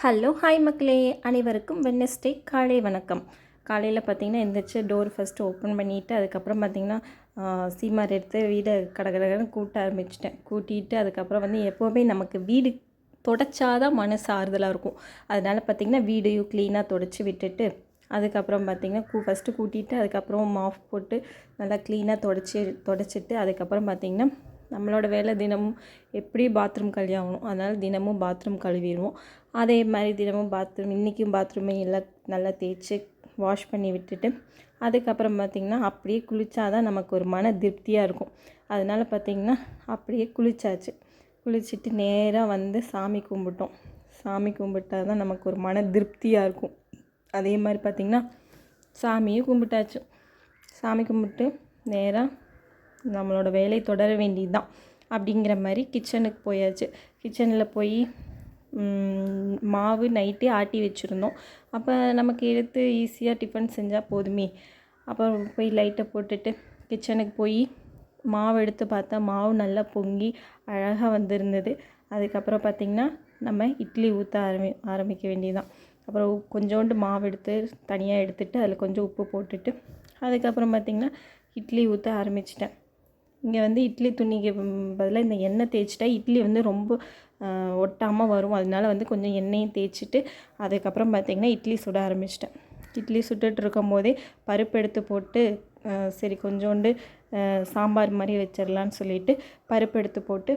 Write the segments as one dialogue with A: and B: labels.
A: Hello hi மக்களே, அனைவருக்கும் Wednesday காலை வணக்கம். காலையில் பார்த்திங்கன்னா எந்திரிச்சு டோர் ஃபஸ்ட்டு ஓப்பன் பண்ணிவிட்டு அதுக்கப்புறம் பார்த்திங்கன்னா சீமார் எடுத்து வீடை கடகடன்னு கூட்ட ஆரம்பிச்சிட்டேன். கூட்டிகிட்டு அதுக்கப்புறம் எப்போவுமே நமக்கு வீடு தொடச்சாதான் மனசு ஆறுதலாக இருக்கும். அதனால் பார்த்திங்கன்னா வீடையும் க்ளீனாக தொடச்சி விட்டுட்டு அதுக்கப்புறம் பார்த்திங்கன்னா ஃபஸ்ட்டு கூட்டிகிட்டு அதுக்கப்புறம் மாஃப் போட்டு நல்லா க்ளீனாக தொடச்சிட்டு அதுக்கப்புறம் பார்த்திங்கன்னா நம்மளோட வேலை தினமும் எப்படி பாத்ரூம் கழுவியாகணும். அதனால் தினமும் பாத்ரூம் கழுவிடுவோம். அதே மாதிரி தினமும் இன்றைக்கும் பாத்ரூமே எல்லாம் நல்லா தேய்ச்சி வாஷ் பண்ணி விட்டுட்டு அதுக்கப்புறம் பார்த்திங்கன்னா அப்படியே குளித்தா தான் நமக்கு ஒரு மன திருப்தியாக இருக்கும். அதனால் பார்த்திங்கன்னா அப்படியே குளிச்சுட்டு நேராக சாமி கும்பிட்டோம். சாமி கும்பிட்டா தான் நமக்கு ஒரு மன திருப்தியாக இருக்கும். அதே மாதிரி பார்த்திங்கன்னா சாமியும் கும்பிட்டாச்சு. சாமி கும்பிட்டு நேராக நம்மளோட வேலை தொடர வேண்டியது தான் அப்படிங்கிற மாதிரி கிச்சனுக்கு போயாச்சு. கிச்சனில் போய் மாவு நைட்டே ஆட்டி வச்சுருந்தோம். அப்போ நமக்கு எடுத்து ஈஸியாக டிஃபன் செஞ்சால் போதுமே. அப்போ போய் லைட்டை போட்டுட்டு கிச்சனுக்கு போய் மாவு எடுத்து பார்த்தா மாவு நல்லா பொங்கி அழகாக வந்திருந்தது. அதுக்கப்புறம் பார்த்திங்கன்னா நம்ம இட்லி ஊற்ற ஆரம்பிக்க வேண்டியதுதான். அப்புறம் கொஞ்சோண்டு மாவு எடுத்து தனியாக எடுத்துகிட்டு அதில் கொஞ்சம் உப்பு போட்டுட்டு அதுக்கப்புறம் பார்த்திங்கன்னா இட்லி ஊற்ற ஆரம்பிச்சிட்டேன். இங்கே இட்லி துணிக்கு பதிலாக இந்த எண்ணெய் தேய்ச்சிட்டா இட்லி ரொம்ப ஒட்டாமல் வரும். அதனால கொஞ்சம் எண்ணெயும் தேய்ச்சிட்டு அதுக்கப்புறம் பார்த்திங்கன்னா இட்லி சுட ஆரம்பிச்சிட்டேன். இட்லி சுட்டுட்டு இருக்கும் போதே பருப்பு எடுத்து போட்டு சரி கொஞ்சோண்டு சாம்பார் மாதிரி வச்சிடலான்னு சொல்லிவிட்டு பருப்பு எடுத்து போட்டு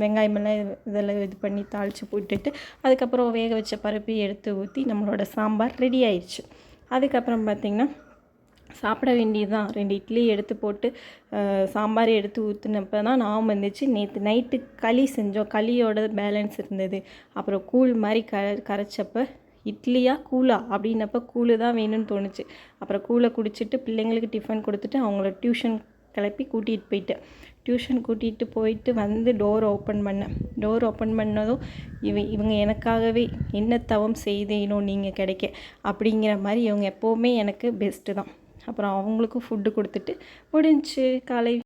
A: வெங்காயமெல்லாம் இதெல்லாம் இது பண்ணி தாளித்து போட்டுட்டு அதுக்கப்புறம் வேக வச்ச பருப்பையும் எடுத்து ஊற்றி நம்மளோட சாம்பார் ரெடி ஆயிடுச்சு. அதுக்கப்புறம் பார்த்திங்கன்னா சாப்பிட வேண்டியது தான். 2 இட்லி எடுத்து போட்டு சாம்பார் எடுத்து ஊற்றினப்போ தான் நான் வந்துச்சு நேற்று நைட்டு களி செஞ்சோம். களியோட பேலன்ஸ் இருந்தது. அப்புறம் கூழ் மாதிரி கரைச்சப்போ இட்லியா கூழா அப்படின்னப்போ கூழ் தான் வேணும்னு தோணுச்சு. அப்புறம் கூழை குடிச்சிட்டு பிள்ளைங்களுக்கு டிஃபன் கொடுத்துட்டு அவங்கள டியூஷன் கிளப்பி டியூஷன் கூட்டிகிட்டு போயிட்டு டோர் ஓப்பன் பண்ணேன். டோர் ஓப்பன் பண்ணதும் இவங்க எனக்காகவே என்ன தவம் செய்தேனோ நீங்கள் கிடைக்க அப்படிங்கிற மாதிரி இவங்க எப்போவுமே எனக்கு பெஸ்ட்டு தான். அப்புறம் அவங்களுக்கும் ஃபுட்டு கொடுத்துட்டு முடிஞ்சிச்சு காலை